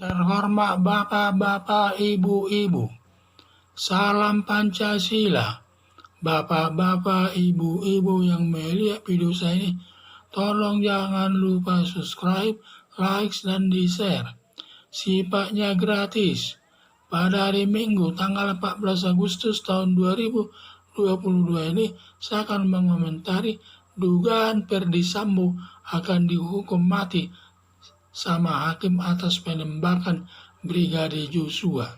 Terhormat bapak-bapak, ibu-ibu, salam Pancasila. Bapak-bapak, ibu-ibu yang melihat video saya ini, tolong jangan lupa subscribe, like, dan di-share. Sifatnya gratis. Pada hari Minggu tanggal 14 Agustus tahun 2022 ini, saya akan mengomentari dugaan Ferdy Sambo akan dihukum mati sama hakim atas penembakan Brigadir Joshua.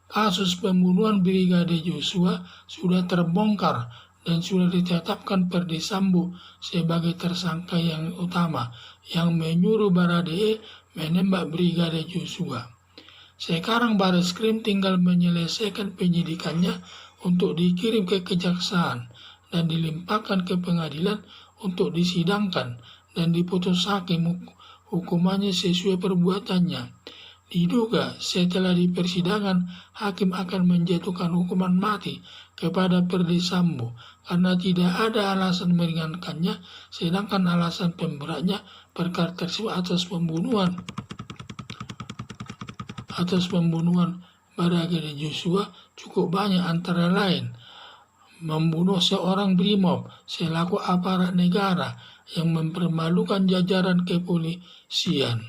Kasus pembunuhan Brigadir Joshua sudah terbongkar dan sudah ditetapkan Ferdy Sambo sebagai tersangka yang utama yang menyuruh Baradae menembak Brigadir Joshua. Sekarang Barreskrim tinggal menyelesaikan penyidikannya untuk dikirim ke kejaksaan dan dilimpahkan ke pengadilan untuk disidangkan dan diputus hakim hukumannya sesuai perbuatannya. Diduga setelah di persidangan, hakim akan menjatuhkan hukuman mati kepada Ferdy Sambo karena tidak ada alasan meringankannya, sedangkan alasan pemberatnya perkara tersebut atas pembunuhan Brigadir Joshua cukup banyak, antara lain membunuh seorang brimob selaku aparat negara yang mempermalukan jajaran kepolisian.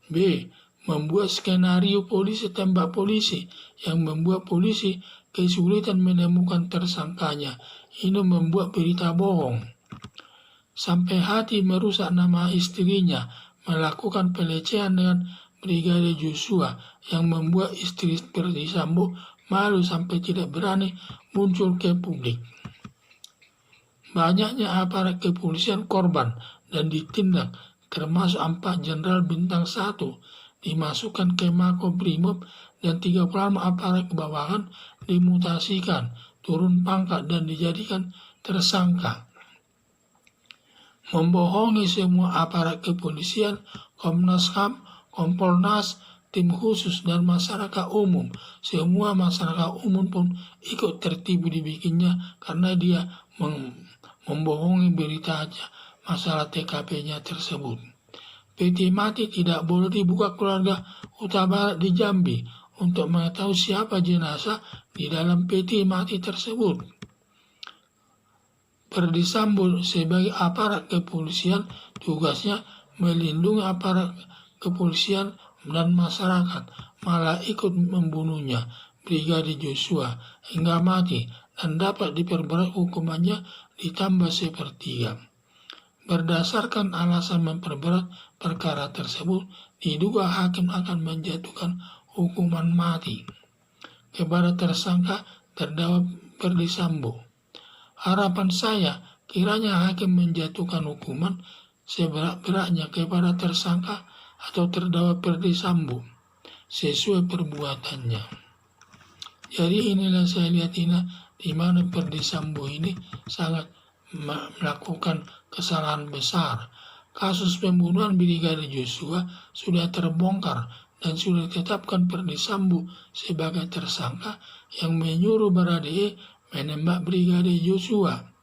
B. Membuat skenario polisi tembak polisi yang membuat polisi kesulitan menemukan tersangkanya. Ini membuat berita bohong. Sampai hati merusak nama istrinya, melakukan pelecehan dengan Brigadir Joshua yang membuat istri Ferdy Sambo malu sampai tidak berani muncul ke publik. Banyaknya aparat kepolisian korban dan ditindak, termasuk 4 jenderal bintang 1 dimasukkan ke Makobrimob dan 36 aparat bawahan dimutasikan, turun pangkat dan dijadikan tersangka. Membohongi semua aparat kepolisian, Komnas HAM, Kompolnas, tim khusus dan masyarakat umum. Semua masyarakat umum pun ikut tertipu dibikinnya karena dia membohongi berita aja masalah TKP-nya tersebut. PT mati tidak boleh dibuka keluarga Huta Barat di Jambi untuk mengetahui siapa jenazah di dalam PT mati tersebut. Ferdy Sambo sebagai aparat kepolisian tugasnya melindungi aparat kepolisian dan masyarakat, malah ikut membunuhnya Brigadir Joshua hingga mati dan dapat diperberat hukumannya ditambah sepertiga. Berdasarkan alasan memperberat perkara tersebut, diduga hakim akan menjatuhkan hukuman mati kepada tersangka terdakwa Ferdy Sambo. Harapan saya kiranya hakim menjatuhkan hukuman seberat-beratnya kepada tersangka atau terdakwa Ferdy Sambo sesuai perbuatannya. Jadi inilah saya lihat ini di mana Ferdy Sambo ini sangat melakukan kesalahan besar. Kasus pembunuhan Brigadir Joshua sudah terbongkar dan sudah ditetapkan Ferdy Sambo sebagai tersangka yang menyuruh Baradae menembak Brigadir Joshua.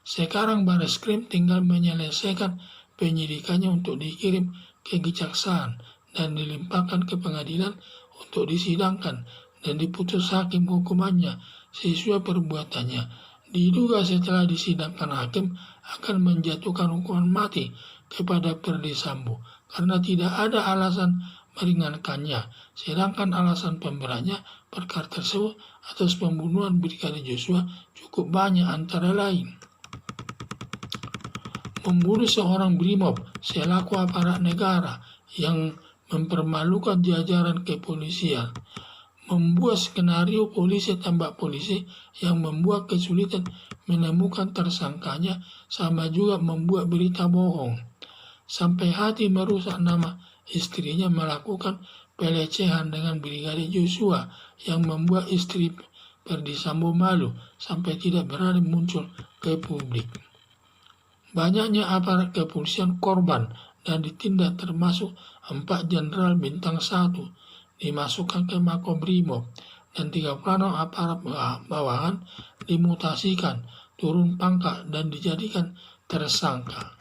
Sekarang Barreskrim tinggal menyelesaikan penyidikannya untuk dikirim ke kejaksaan dan dilimpahkan ke pengadilan untuk disidangkan dan diputus hakim hukumannya sesuai perbuatannya. Diduga setelah disidangkan hakim akan menjatuhkan hukuman mati kepada Ferdy Sambo karena tidak ada alasan meringankannya, sedangkan alasan pemberatnya perkara tersebut atas pembunuhan Brigadir Joshua cukup banyak, antara lain membunuh seorang brimob selaku aparat negara yang mempermalukan jajaran kepolisian, membuat skenario polisi tembak polisi yang membuat kesulitan menemukan tersangkanya, sama juga membuat berita bohong. Sampai hati merusak nama istrinya, melakukan pelecehan dengan Brigadir Joshua yang membuat istri Ferdy Sambo malu sampai tidak berani muncul ke publik. Banyaknya aparat kepolisian korban dan ditindak, termasuk 4 jenderal bintang 1 dimasukkan ke Makobrimob dan 36 aparat bawahan dimutasikan, turun pangkat dan dijadikan tersangka.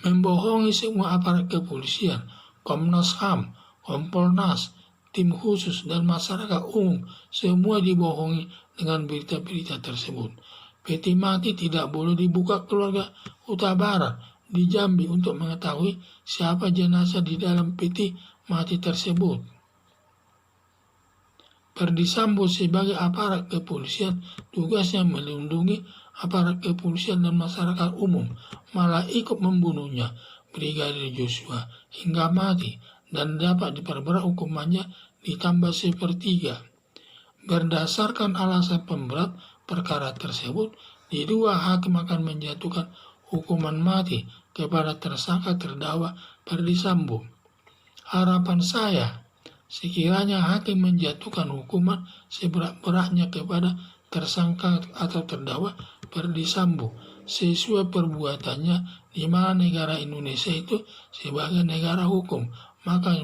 Membohongi semua aparat kepolisian, Komnas HAM, Kompolnas, tim khusus, dan masyarakat umum semua dibohongi dengan berita-berita tersebut. Peti mati tidak boleh dibuka keluarga Huta Barat di Jambi untuk mengetahui siapa jenazah di dalam peti mati tersebut. Ferdy Sambo sebagai aparat kepolisian tugasnya melindungi aparat kepolisian dan masyarakat umum, malah ikut membunuhnya Brigadir Joshua hingga mati dan dapat diperberat hukumannya ditambah sepertiga. Berdasarkan alasan pemberat perkara tersebut, dua hakim akan menjatuhkan hukuman mati kepada tersangka terdakwa Ferdy Sambo. Harapan saya, sekiranya hakim menjatuhkan hukuman seberat-beratnya kepada tersangka atau terdakwa Ferdy Sambo sesuai perbuatannya, di mana negara Indonesia itu sebagai negara hukum, maka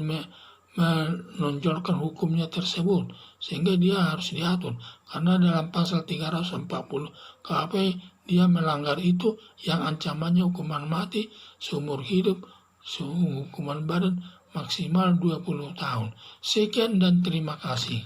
menonjolkan hukumnya tersebut sehingga dia harus diatur, karena dalam pasal 340 KUHP dia melanggar itu yang ancamannya hukuman mati seumur hidup, hukuman badan maksimal 20 tahun. Sekian dan terima kasih.